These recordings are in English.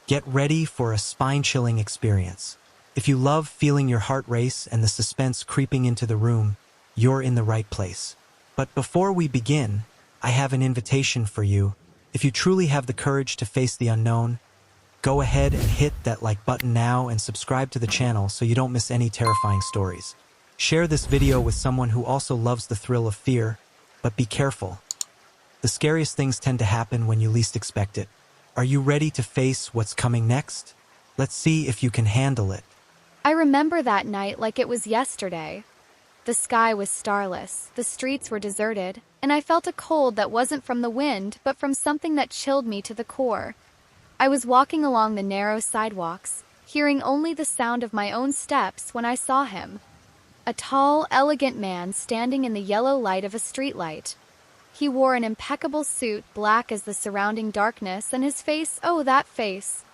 Get ready for a spine-chilling experience. If you love feeling your heart race and the suspense creeping into the room, you're in the right place. But before we begin, I have an invitation for you. If you truly have the courage to face the unknown, go ahead and hit that like button now and subscribe to the channel so you don't miss any terrifying stories. Share this video with someone who also loves the thrill of fear, but be careful. The scariest things tend to happen when you least expect it. Are you ready to face what's coming next? Let's see if you can handle it. I remember that night like it was yesterday. The sky was starless, the streets were deserted, and I felt a cold that wasn't from the wind, but from something that chilled me to the core. I was walking along the narrow sidewalks, hearing only the sound of my own steps when I saw him. A tall, elegant man standing in the yellow light of a streetlight. He wore an impeccable suit, black as the surrounding darkness, and his face, oh, that face.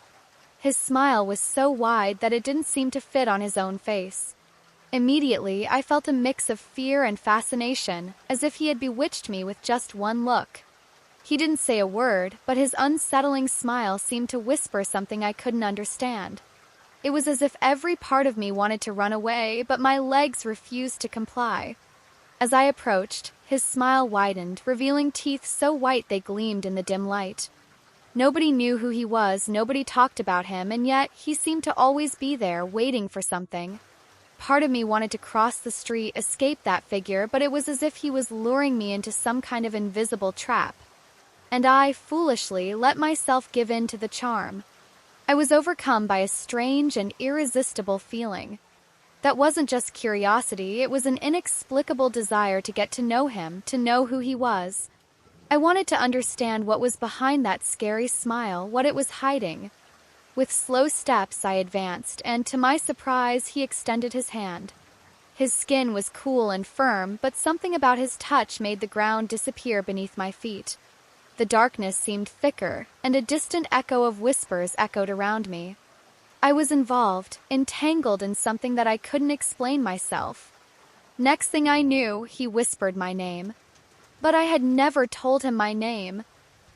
His smile was so wide that it didn't seem to fit on his own face. Immediately, I felt a mix of fear and fascination, as if he had bewitched me with just one look. He didn't say a word, but his unsettling smile seemed to whisper something I couldn't understand. It was as if every part of me wanted to run away, but my legs refused to comply. As I approached, his smile widened, revealing teeth so white they gleamed in the dim light. Nobody knew who he was, nobody talked about him, and yet he seemed to always be there, waiting for something. Part of me wanted to cross the street, escape that figure, but it was as if he was luring me into some kind of invisible trap. And I, foolishly, let myself give in to the charm. I was overcome by a strange and irresistible feeling. That wasn't just curiosity, it was an inexplicable desire to get to know him, to know who he was. I wanted to understand what was behind that scary smile, what it was hiding. With slow steps, I advanced, and to my surprise, he extended his hand. His skin was cool and firm, but something about his touch made the ground disappear beneath my feet. The darkness seemed thicker, and a distant echo of whispers echoed around me. I was involved, entangled in something that I couldn't explain myself. Next thing I knew, he whispered my name. But I had never told him my name.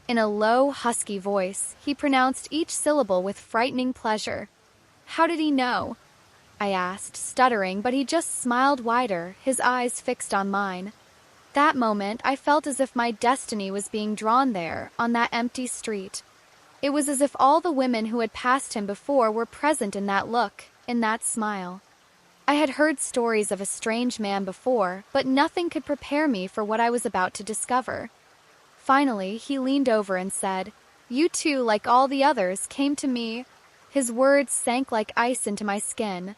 In a low, husky voice, he pronounced each syllable with frightening pleasure. How did he know? I asked, stuttering, but he just smiled wider, his eyes fixed on mine. That moment, I felt as if my destiny was being drawn there, on that empty street. It was as if all the women who had passed him before were present in that look, in that smile. I had heard stories of a strange man before, but nothing could prepare me for what I was about to discover. Finally, he leaned over and said, "You too, like all the others, came to me." His words sank like ice into my skin.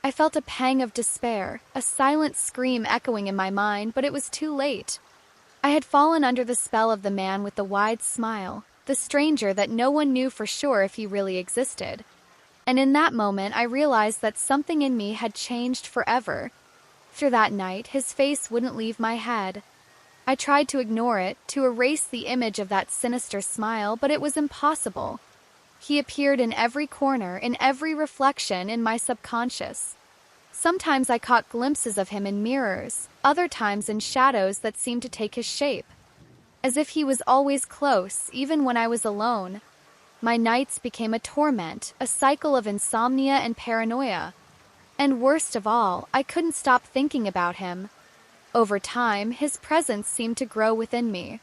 I felt a pang of despair, a silent scream echoing in my mind, but it was too late. I had fallen under the spell of the man with the wide smile, the stranger that no one knew for sure if he really existed. And in that moment, I realized that something in me had changed forever. Through that night, his face wouldn't leave my head. I tried to ignore it, to erase the image of that sinister smile, but it was impossible. He appeared in every corner, in every reflection in my subconscious. Sometimes I caught glimpses of him in mirrors, other times in shadows that seemed to take his shape. As if he was always close, even when I was alone. My nights became a torment, a cycle of insomnia and paranoia. And worst of all, I couldn't stop thinking about him. Over time, his presence seemed to grow within me.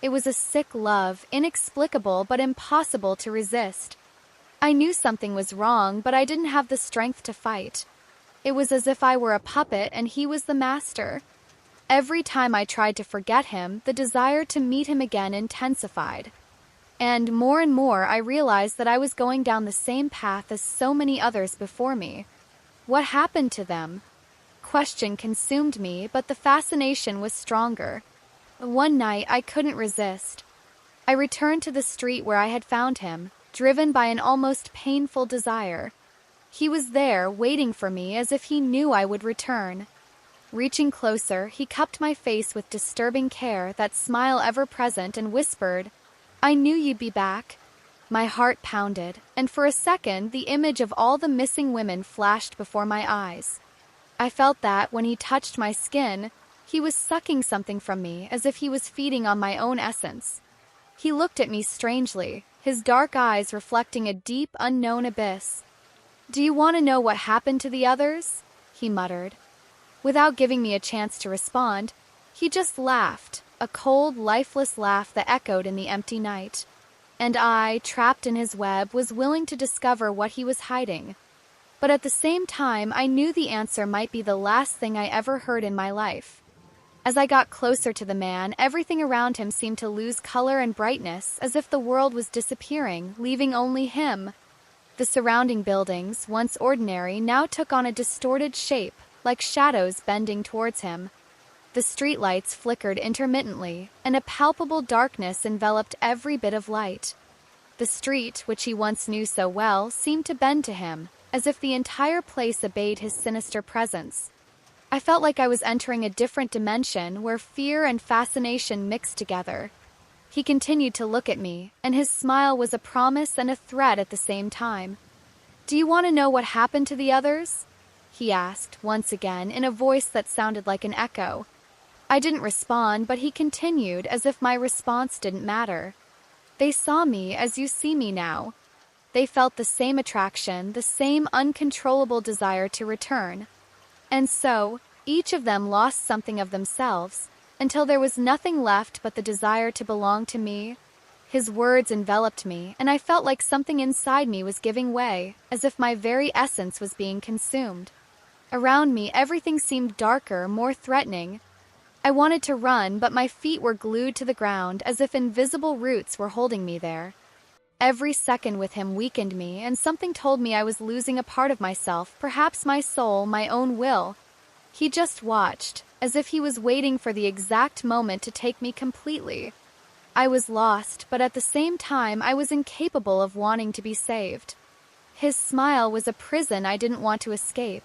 It was a sick love, inexplicable but impossible to resist. I knew something was wrong, but I didn't have the strength to fight. It was as if I were a puppet and he was the master. Every time I tried to forget him, the desire to meet him again intensified. And more I realized that I was going down the same path as so many others before me. What happened to them? Question consumed me, but the fascination was stronger. One night, I couldn't resist. I returned to the street where I had found him, driven by an almost painful desire. He was there, waiting for me as if he knew I would return. Reaching closer, he cupped my face with disturbing care, that smile ever present, and whispered, "I knew you'd be back." My heart pounded, and for a second, the image of all the missing women flashed before my eyes. I felt that, when he touched my skin, he was sucking something from me, as if he was feeding on my own essence. He looked at me strangely, his dark eyes reflecting a deep, unknown abyss. "Do you want to know what happened to the others?" he muttered. Without giving me a chance to respond, he just laughed, a cold, lifeless laugh that echoed in the empty night. And I, trapped in his web, was willing to discover what he was hiding. But at the same time, I knew the answer might be the last thing I ever heard in my life. As I got closer to the man, everything around him seemed to lose color and brightness, as if the world was disappearing, leaving only him. The surrounding buildings, once ordinary, now took on a distorted shape, like shadows bending towards him. The streetlights flickered intermittently, and a palpable darkness enveloped every bit of light. The street, which he once knew so well, seemed to bend to him, as if the entire place obeyed his sinister presence. I felt like I was entering a different dimension where fear and fascination mixed together. He continued to look at me, and his smile was a promise and a threat at the same time. "Do you want to know what happened to the others?" he asked, once again, in a voice that sounded like an echo. I didn't respond, but he continued as if my response didn't matter. "They saw me as you see me now." They felt the same attraction, the same uncontrollable desire to return. And so, each of them lost something of themselves, until there was nothing left but the desire to belong to me. His words enveloped me, and I felt like something inside me was giving way, as if my very essence was being consumed. Around me, everything seemed darker, more threatening. I wanted to run, but my feet were glued to the ground, as if invisible roots were holding me there. Every second with him weakened me, and something told me I was losing a part of myself, perhaps my soul, my own will. He just watched, as if he was waiting for the exact moment to take me completely. I was lost, but at the same time I was incapable of wanting to be saved. His smile was a prison I didn't want to escape.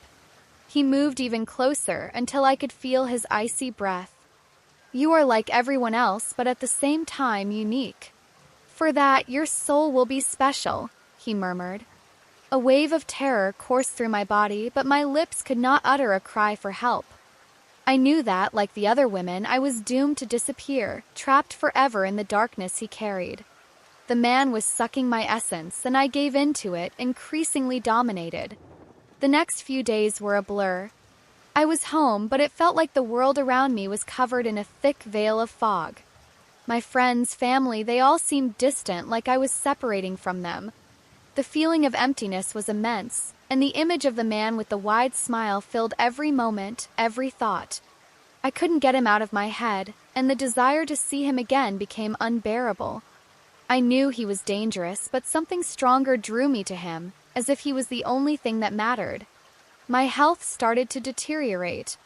He moved even closer until I could feel his icy breath. "You are like everyone else, but at the same time unique. For that, your soul will be special," he murmured. A wave of terror coursed through my body, but my lips could not utter a cry for help. I knew that, like the other women, I was doomed to disappear, trapped forever in the darkness he carried. The man was sucking my essence, and I gave in to it, increasingly dominated. The next few days were a blur. I was home, but it felt like the world around me was covered in a thick veil of fog. My friends, family, they all seemed distant, like I was separating from them. The feeling of emptiness was immense, and the image of the man with the wide smile filled every moment, every thought. I couldn't get him out of my head, and the desire to see him again became unbearable. I knew he was dangerous, but something stronger drew me to him, as if he was the only thing that mattered. My health started to deteriorate.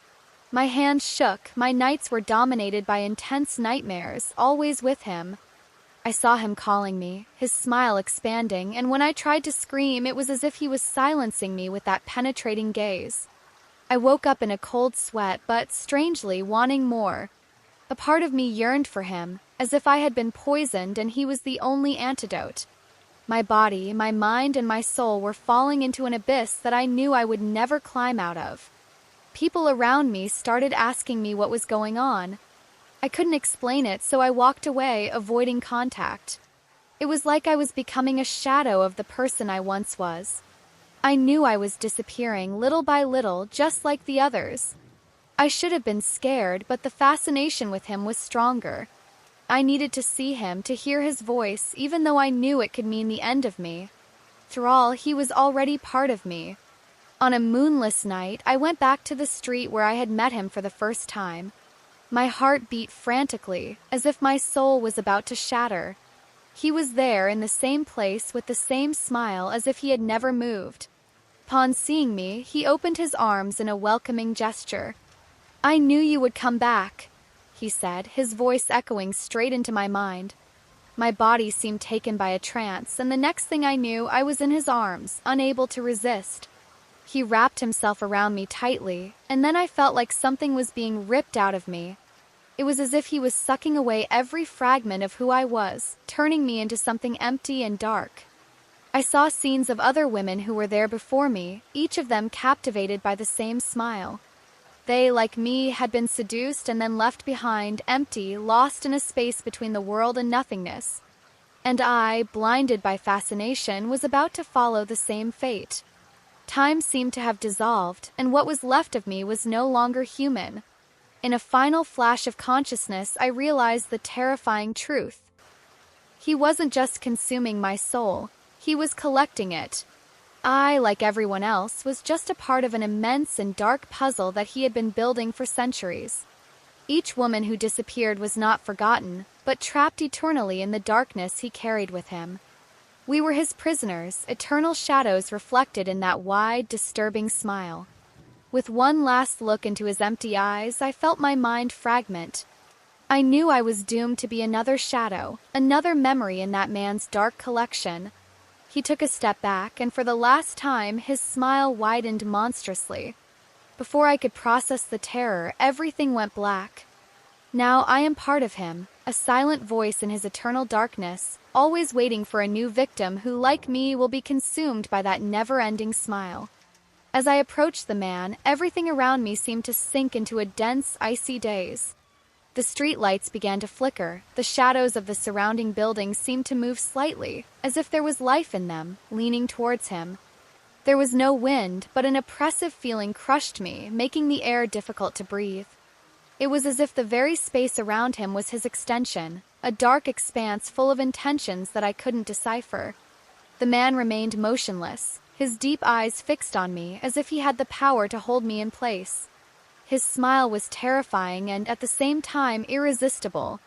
My hands shook, my nights were dominated by intense nightmares, always with him. I saw him calling me, his smile expanding, and when I tried to scream, it was as if he was silencing me with that penetrating gaze. I woke up in a cold sweat, but, strangely, wanting more. A part of me yearned for him, as if I had been poisoned and he was the only antidote. My body, my mind, and my soul were falling into an abyss that I knew I would never climb out of. People around me started asking me what was going on. I couldn't explain it, so I walked away, avoiding contact. It was like I was becoming a shadow of the person I once was. I knew I was disappearing, little by little, just like the others. I should have been scared, but the fascination with him was stronger. I needed to see him, to hear his voice, even though I knew it could mean the end of me. Thrall, he was already part of me. On a moonless night, I went back to the street where I had met him for the first time. My heart beat frantically, as if my soul was about to shatter. He was there in the same place with the same smile as if he had never moved. Upon seeing me, he opened his arms in a welcoming gesture. "I knew you would come back," he said, his voice echoing straight into my mind. My body seemed taken by a trance, and the next thing I knew, I was in his arms, unable to resist. He wrapped himself around me tightly, and then I felt like something was being ripped out of me. It was as if he was sucking away every fragment of who I was, turning me into something empty and dark. I saw scenes of other women who were there before me, each of them captivated by the same smile. They, like me, had been seduced and then left behind, empty, lost in a space between the world and nothingness. And I, blinded by fascination, was about to follow the same fate. Time seemed to have dissolved, and what was left of me was no longer human. In a final flash of consciousness, I realized the terrifying truth. He wasn't just consuming my soul, he was collecting it. I, like everyone else, was just a part of an immense and dark puzzle that he had been building for centuries. Each woman who disappeared was not forgotten, but trapped eternally in the darkness he carried with him. We were his prisoners, eternal shadows reflected in that wide, disturbing smile. With one last look into his empty eyes, I felt my mind fragment. I knew I was doomed to be another shadow, another memory in that man's dark collection. He took a step back, and for the last time, his smile widened monstrously. Before I could process the terror, everything went black. Now I am part of him, a silent voice in his eternal darkness, always waiting for a new victim who, like me, will be consumed by that never-ending smile. As I approached the man, everything around me seemed to sink into a dense, icy daze. The streetlights began to flicker, the shadows of the surrounding buildings seemed to move slightly, as if there was life in them, leaning towards him. There was no wind, but an oppressive feeling crushed me, making the air difficult to breathe. It was as if the very space around him was his extension, a dark expanse full of intentions that I couldn't decipher. The man remained motionless, his deep eyes fixed on me as if he had the power to hold me in place. His smile was terrifying and, at the same time, irresistible.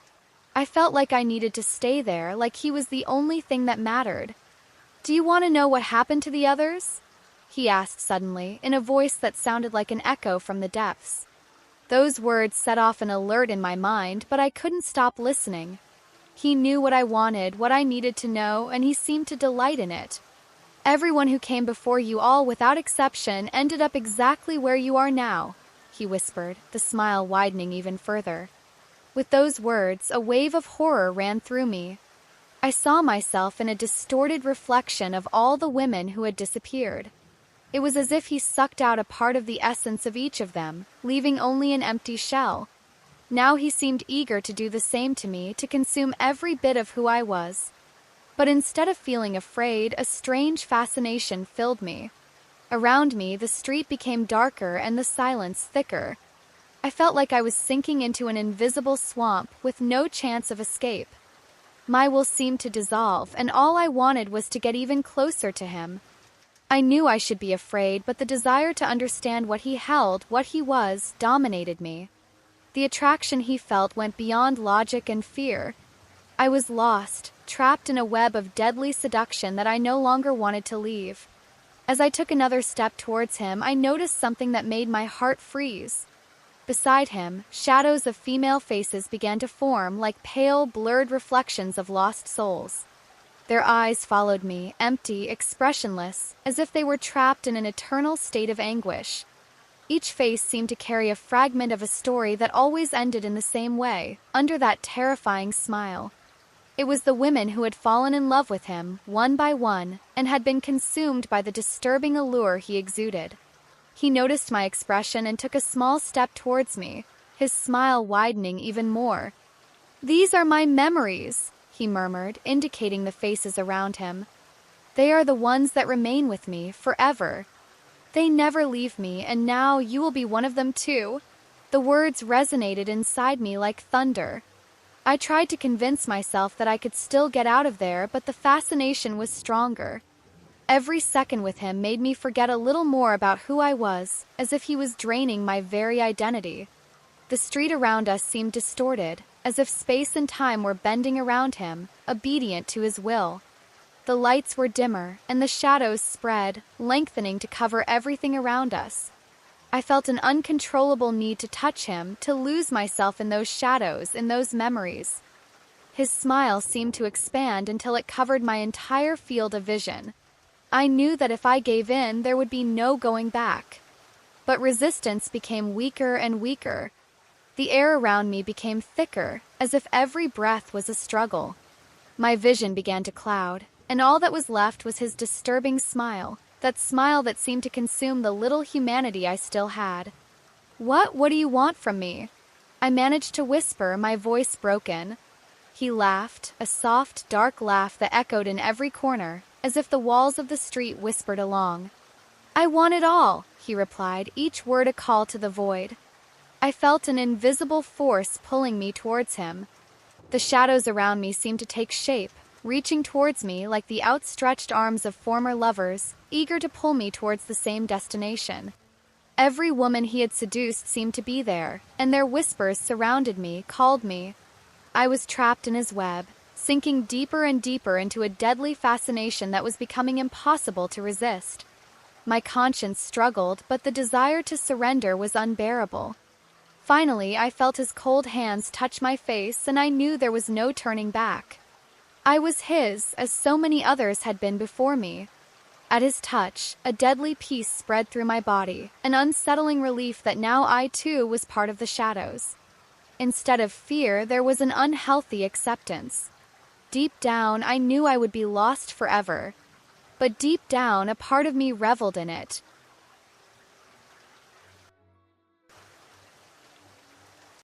I felt like I needed to stay there, like he was the only thing that mattered. "Do you want to know what happened to the others?" he asked suddenly, in a voice that sounded like an echo from the depths. Those words set off an alert in my mind, but I couldn't stop listening. He knew what I wanted, what I needed to know, and he seemed to delight in it. "Everyone who came before you, all without exception, ended up exactly where you are now," he whispered, the smile widening even further. With those words, a wave of horror ran through me. I saw myself in a distorted reflection of all the women who had disappeared. It was as if he sucked out a part of the essence of each of them, leaving only an empty shell. Now he seemed eager to do the same to me, to consume every bit of who I was. But instead of feeling afraid, a strange fascination filled me. Around me, the street became darker and the silence thicker. I felt like I was sinking into an invisible swamp with no chance of escape. My will seemed to dissolve, and all I wanted was to get even closer to him. I knew I should be afraid, but the desire to understand what he held, what he was, dominated me. The attraction he felt went beyond logic and fear. I was lost, trapped in a web of deadly seduction that I no longer wanted to leave. As I took another step towards him, I noticed something that made my heart freeze. Beside him, shadows of female faces began to form like pale, blurred reflections of lost souls. Their eyes followed me, empty, expressionless, as if they were trapped in an eternal state of anguish. Each face seemed to carry a fragment of a story that always ended in the same way, under that terrifying smile. It was the women who had fallen in love with him, one by one, and had been consumed by the disturbing allure he exuded. He noticed my expression and took a small step towards me, his smile widening even more. "These are my memories," he murmured, indicating the faces around him. "They are the ones that remain with me forever. They never leave me, and now you will be one of them too." The words resonated inside me like thunder. I tried to convince myself that I could still get out of there, but the fascination was stronger. Every second with him made me forget a little more about who I was, as if he was draining my very identity. The street around us seemed distorted, as if space and time were bending around him, obedient to his will. The lights were dimmer, and the shadows spread, lengthening to cover everything around us. I felt an uncontrollable need to touch him, to lose myself in those shadows, in those memories. His smile seemed to expand until it covered my entire field of vision. I knew that if I gave in, there would be no going back. But resistance became weaker and weaker. The air around me became thicker, as if every breath was a struggle. My vision began to cloud, and all that was left was his disturbing smile, that smile that seemed to consume the little humanity I still had. What do you want from me?" I managed to whisper, my voice broken. He laughed, a soft, dark laugh that echoed in every corner, as if the walls of the street whispered along. "I want it all," he replied, each word a call to the void. I felt an invisible force pulling me towards him. The shadows around me seemed to take shape, reaching towards me like the outstretched arms of former lovers, eager to pull me towards the same destination. Every woman he had seduced seemed to be there, and their whispers surrounded me, called me. I was trapped in his web, sinking deeper and deeper into a deadly fascination that was becoming impossible to resist. My conscience struggled, but the desire to surrender was unbearable. Finally, I felt his cold hands touch my face, and I knew there was no turning back. I was his, as so many others had been before me. At his touch, a deadly peace spread through my body, an unsettling relief that now I too was part of the shadows. Instead of fear, there was an unhealthy acceptance. Deep down, I knew I would be lost forever. But deep down, a part of me reveled in it,